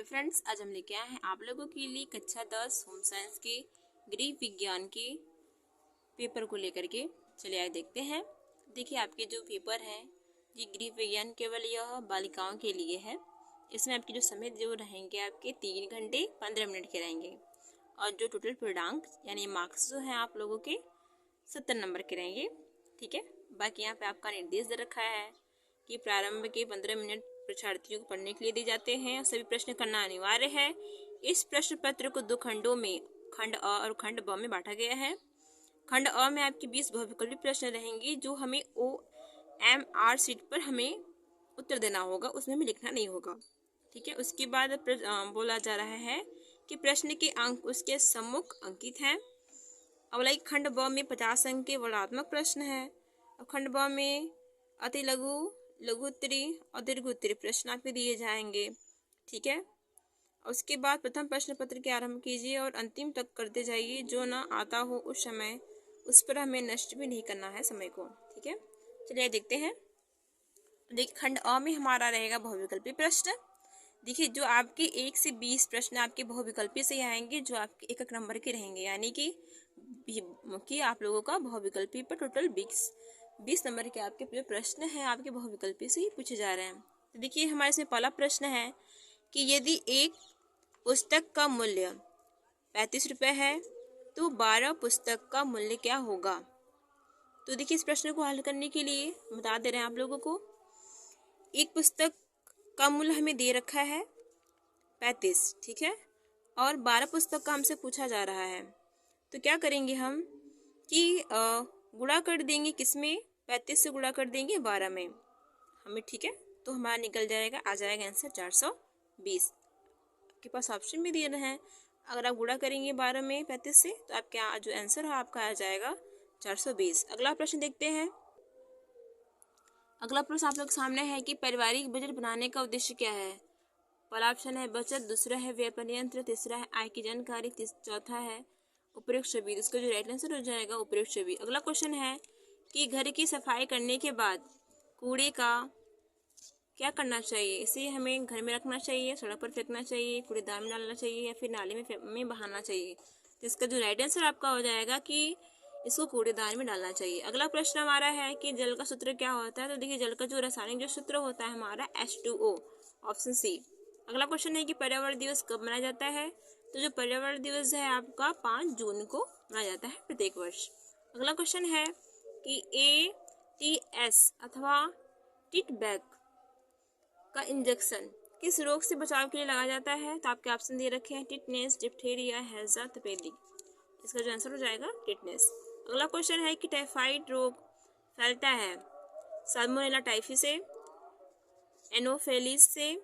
Hello friends, आज हम लेके आए हैं आप लोगों के लिए कक्षा 10 होम साइंस के गृह विज्ञान के पेपर को लेकर के। चलिए आगे देखते हैं। देखिए, आपके जो पेपर है ये गृह विज्ञान केवल यह बालिकाओं के लिए है। इसमें आपके जो समय जो रहेंगे आपके 3 घंटे 15 मिनट के रहेंगे और जो टोटल पूर्णांक यानी मार्क्स जो है आप लोगों के 70 नंबर के रहेंगे। ठीक है, बाकी यहाँ पे आपका निर्देश दे रखा है कि प्रारंभ के 15 मिनट परीक्षार्थियों को पढ़ने के लिए दिए जाते हैं। सभी प्रश्न करना अनिवार्य है। इस प्रश्न पत्र को 2 खंडों में, खंड अ और खंड ब में बांटा गया है। खंड अ में आपके 20 बहुविकल्पी प्रश्न रहेंगे जो हमें OMR शीट पर हमें उत्तर देना होगा, उसमें हमें लिखना नहीं होगा। ठीक है, उसके बाद बोला जा रहा है कि प्रश्न के अंक उसके सम्मुख अंकित हैं। अवलाई खंड ब में 50 अंक के वर्णनात्मक प्रश्न है और खंड ब में अति लघु, लघुत्तरी और दीर्घोत्तरी प्रश्न आपके दिए जाएंगे। ठीक है, उसके बाद प्रथम प्रश्न पत्र के आरंभ कीजिए और अंतिम तक करते जाइए। जो ना आता हो उस समय उस पर हमें नष्ट भी नहीं करना है समय को। ठीक है, चलिए देखते हैं। देखिए, खंड अ में हमारा रहेगा बहुविकल्पी प्रश्न। देखिए, जो आपके 1 से 20 प्रश्न आपके बहुविकल्पी से आएंगे जो आपके 1 नंबर के रहेंगे, यानी कि आप लोगों का बहुविकल्पी पर टोटल 20 नंबर के आपके जो प्रश्न हैं आपके बहुविकल्पी से ही पूछे जा रहे हैं। तो देखिए, हमारे इसमें पहला प्रश्न है कि यदि एक पुस्तक का मूल्य 35 रुपये है तो 12 पुस्तक का मूल्य क्या होगा। तो देखिए, इस प्रश्न को हल करने के लिए बता दे रहे हैं आप लोगों को। एक पुस्तक का मूल्य हमें दे रखा है 35, ठीक है, और 12 पुस्तक का हमसे पूछा जा रहा है। तो क्या करेंगे हम कि गुणा कर देंगे, किसमें 35 से गुणा कर देंगे 12 में हमें। ठीक है, तो हमारा निकल जाएगा, आ जाएगा आंसर 420। आपके पास ऑप्शन भी दिए रहे हैं, अगर आप गुणा करेंगे 12 में 35 से तो आपका जो आंसर है आपका आ जाएगा 420। अगला प्रश्न देखते हैं। अगला प्रश्न आप लोग सामने है कि पारिवारिक बजट बनाने का उद्देश्य क्या है। पहला ऑप्शन है बचत, दूसरा है व्यय पर नियंत्रण, तीसरा है आय की जानकारी, चौथा है उपयुक्त छवि। इसका जो राइट आंसर हो जाएगा उपयुक्त छवि। अगला क्वेश्चन है कि घर की सफाई करने के बाद कूड़े का क्या करना चाहिए। इसे हमें घर में रखना चाहिए, सड़क पर फेंकना चाहिए, कूड़ेदान में डालना चाहिए या फिर नाले में बहाना चाहिए। तो इसका जो राइट आंसर आपका हो जाएगा कि इसको कूड़ेदान में डालना चाहिए। अगला प्रश्न हमारा है कि जल का सूत्र क्या होता है। तो देखिए, जल का जो रासायनिक जो सूत्र होता है हमारा H2O, ऑप्शन सी। अगला क्वेश्चन है कि पर्यावरण दिवस कब मनाया जाता है। तो जो पर्यावरण दिवस है आपका 5 जून को मनाया जाता है प्रत्येक वर्ष। अगला क्वेश्चन है कि ATS अथवा टिटबैक का इंजेक्शन किस रोग से बचाव के लिए लगाया जाता है। तो आपके ऑप्शन दे रखे हैं टिटनेस, डिप्थीरिया, हैजा, तपेदिक। इसका जो आंसर हो जाएगा टिटनेस। अगला क्वेश्चन है कि टाइफाइड रोग फैलता है साल्मोनेला टाइफी से, एनोफेलिस से,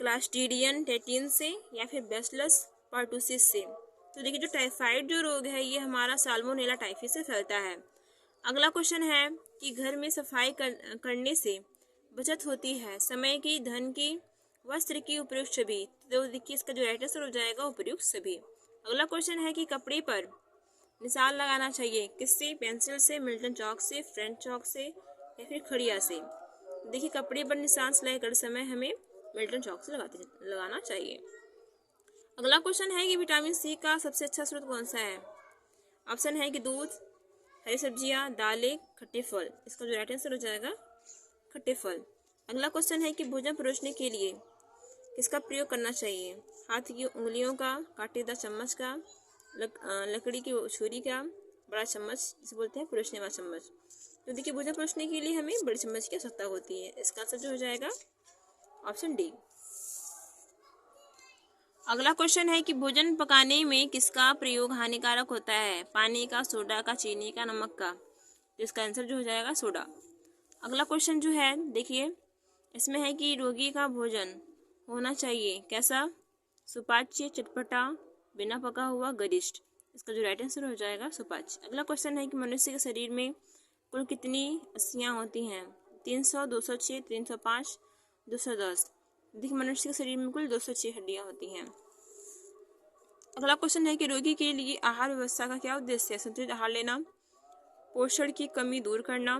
क्लास्ट्रीडियम टेटिन से या फिर बैसिलस पार्टुसिस से। तो देखिए, जो टाइफाइड जो रोग है ये हमारा साल्मोनेला टाइफी से फैलता है। अगला क्वेश्चन है कि घर में सफाई करने से बचत होती है, समय की, धन की, वस्त्र की, उपयुक्त छवि। तो देखिए, इसका जो राइट आंसर हो जाएगा उपयुक्त छवि। अगला क्वेश्चन है कि कपड़े पर निशान लगाना चाहिए, किससे, पेंसिल से, मिल्टन चौक से, फ्रेंच चौक से या फिर खड़िया से। देखिए, कपड़े पर निशान सिलाई करते समय हमें मिल्टन चौक से लगाना चाहिए। अगला क्वेश्चन है कि विटामिन सी का सबसे अच्छा स्रोत कौन सा है। ऑप्शन है कि दूध, हरी सब्जियां, दालें, खट्टे फल। इसका जो राइट आंसर हो जाएगा खट्टे फल। अगला क्वेश्चन है कि भोजन परोसने के लिए किसका प्रयोग करना चाहिए। हाथ की उंगलियों का, कांटेदार चम्मच का, लकड़ी की छुरी का, बड़ा चम्मच जिसे बोलते हैं परोसने वाला चम्मच। तो देखिए, भोजन परोसने के लिए हमें बड़ी चम्मच की आवश्यकता होती है। इसका आंसर जो हो जाएगा ऑप्शन डी। अगला क्वेश्चन है कि भोजन पकाने में किसका प्रयोग हानिकारक होता है। पानी का, सोडा का, चीनी का, नमक का। तो इसका आंसर जो हो जाएगा सोडा। अगला क्वेश्चन जो है देखिए, इसमें है कि रोगी का भोजन होना चाहिए कैसा, सुपाच्य, चटपटा, बिना पका हुआ, गरिष्ठ। इसका जो राइट आंसर हो जाएगा सुपाच्य। अगला क्वेश्चन है कि मनुष्य के शरीर में कुल कितनी अस्थियां होती हैं। 300, 206, 305, 210। देखिए, मनुष्य के शरीर में कुल 206 हड्डियां होती हैं। अगला क्वेश्चन है कि रोगी के लिए आहार व्यवस्था का क्या उद्देश्य है। संतुलित आहार लेना, पोषण की कमी दूर करना,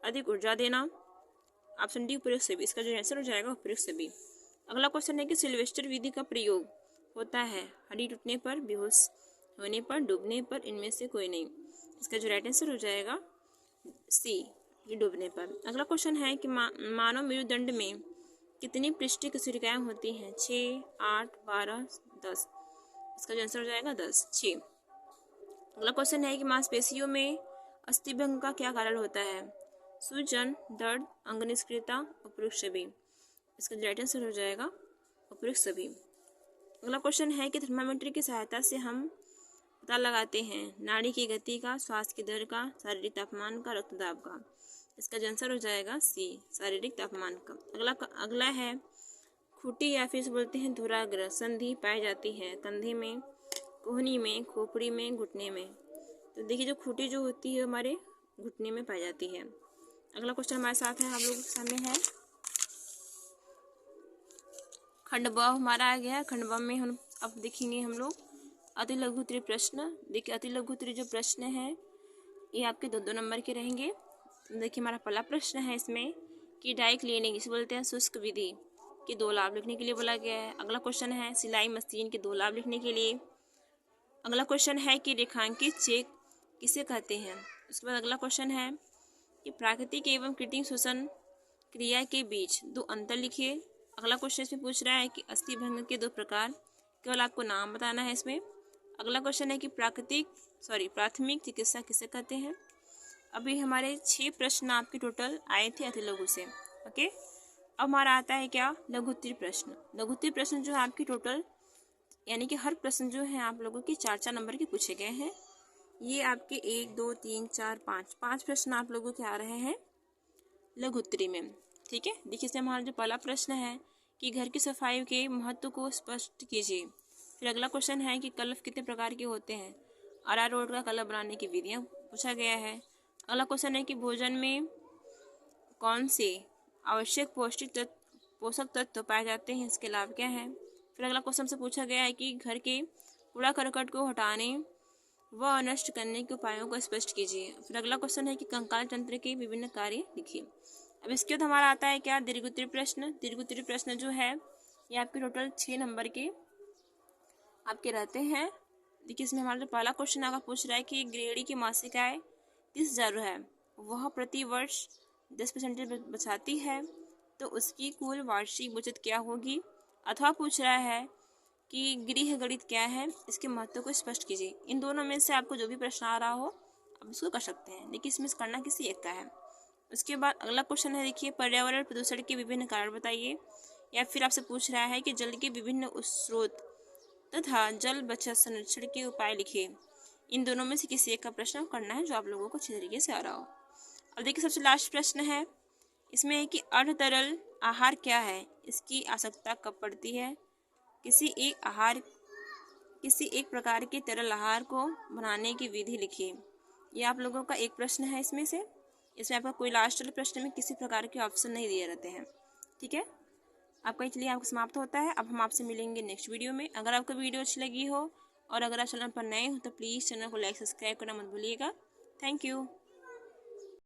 अधिक ऊर्जा देना। ऑप्शन डी उपयुक्त सभी। इसका जो आंसर हो जाएगा उपयुक्त सभी। अगला क्वेश्चन है कि सिल्वेस्टर विधि का प्रयोग होता है हड्डी टूटने पर, बेहोश होने पर, डूबने पर, इनमें से कोई नहीं। इसका जो राइट आंसर हो जाएगा सी, ये डूबने पर। अगला क्वेश्चन है कि मानव मेरुदंड में कितनी पृष्ठीय कोशिकाएं होती हैं? 6, 8, 12, 10। इसका जो आंसर हो जाएगा 10, 6। अगला क्वेश्चन है कि मांसपेशियों में अस्थिभंग का क्या कारण होता है? सूजन, दर्द, अंग निष्क्रियता, उपयुक्त सभी। इसका राइट आंसर हो जाएगा उपयुक्त सभी। अगला क्वेश्चन है कि थर्मामीटर की सहायता से हम पता लगाते हैं नाड़ी की गति का, श्वास की दर का, शारीरिक तापमान का, रक्तदाब का। इसका जो आंसर हो जाएगा सी, शारीरिक तापमान का। अगला है खूंटी या फिर बोलते हैं धुराग्र संधि पाई जाती है कंधे में, कोहनी में, खोपड़ी में, घुटने में। तो देखिए जो खूंटी जो होती है हमारे घुटने में पाई जाती है। अगला क्वेश्चन हमारे साथ है, आप लोगों के सामने है खंड ब हमारा आ गया है। खंड ब में हम अब देखेंगे हम लोग अति लघु उत्तरीय प्रश्न। देखिए अति लघु उत्तरीय जो प्रश्न है ये आपके 2-2 नंबर के रहेंगे। देखिए हमारा पहला प्रश्न है इसमें कि डाई क्लीनिंग जिसे बोलते हैं शुष्क विधि के 2 लाभ लिखने के लिए बोला गया है। अगला क्वेश्चन है सिलाई मशीन के 2 लाभ लिखने के लिए। अगला क्वेश्चन है कि रेखांकित चेक किसे कहते हैं। उसके बाद अगला क्वेश्चन है कि प्राकृतिक एवं कृत्रिम श्वसन क्रिया के बीच 2 अंतर लिखिए। अगला क्वेश्चन इसमें पूछ रहा है कि अस्थिभंग के 2 प्रकार, केवल आपको नाम बताना है इसमें। अगला क्वेश्चन है कि प्राथमिक चिकित्सा किसे कहते हैं। अभी हमारे 6 प्रश्न आपके टोटल आए थे अति लघु से। ओके, अब हमारा आता है क्या लघु उत्तरीय प्रश्न। लघु उत्तरीय प्रश्न जो है आपकी टोटल यानी कि हर प्रश्न जो है आप लोगों के 4-4 नंबर के पूछे गए हैं। ये आपके 1, 2, 3, 4, 5 प्रश्न आप लोगों के आ रहे हैं लघु उत्तरीय में। ठीक है, देखिए इसमें हमारा जो पहला प्रश्न है कि घर की सफाई के महत्व को स्पष्ट कीजिए। फिर अगला क्वेश्चन है कि कलफ कितने प्रकार के होते हैं। अरारोट का कलफ बनाने की विधियाँ पूछा गया है। अगला क्वेश्चन है कि भोजन में कौन से आवश्यक पोषक तत्व पाए जाते हैं, इसके लाभ क्या है। फिर अगला क्वेश्चन से पूछा गया है कि घर के कूड़ा करकट को हटाने व नष्ट करने के उपायों को स्पष्ट कीजिए। फिर अगला क्वेश्चन है कि कंकाल तंत्र के विभिन्न कार्य लिखिए। अब इसके बाद हमारा आता है क्या दीर्घ उत्तरीय प्रश्न। दीर्घ उत्तरीय प्रश्न जो है ये आपके टोटल 6 नंबर के आपके रहते हैं। देखिए इसमें हमारा जो पहला क्वेश्चन आपका पूछ रहा है कि गृहिणी की मासिक आय 30,000 है, वह प्रति वर्ष 10% बचाती है तो उसकी कुल वार्षिक बचत क्या होगी। अथवा पूछ रहा है कि गृह गणित क्या है, इसके महत्व को स्पष्ट कीजिए। इन दोनों में से आपको जो भी प्रश्न आ रहा हो आप इसको कर सकते हैं, लेकिन इसमें करना किसी एक का है। उसके बाद अगला क्वेश्चन है देखिए पर्यावरण प्रदूषण के विभिन्न कारण बताइए। या फिर आपसे पूछ रहा है कि जल के विभिन्न स्रोत तथा जल बचत संरक्षण के उपाय लिखिए। इन दोनों में से किसी एक का प्रश्न करना है जो आप लोगों को अच्छी तरीके से आ रहा हो। अब देखिए सबसे लास्ट प्रश्न है इसमें है कि अर्ध तरल आहार क्या है, इसकी आवश्यकता कब पड़ती है। किसी एक प्रकार के तरल आहार को बनाने की विधि लिखिए। ये आप लोगों का एक प्रश्न है इसमें से। इसमें आपका कोई लास्ट वाले प्रश्न में किसी प्रकार के ऑप्शन नहीं दिए रहते हैं। ठीक है, आपका इसलिए आपका समाप्त होता है। अब हम आपसे मिलेंगे नेक्स्ट वीडियो में। अगर आपको वीडियो अच्छी लगी हो और अगर आप चैनल पर नए हो तो प्लीज़ चैनल को लाइक सब्सक्राइब करना मत भूलिएगा। Thank you.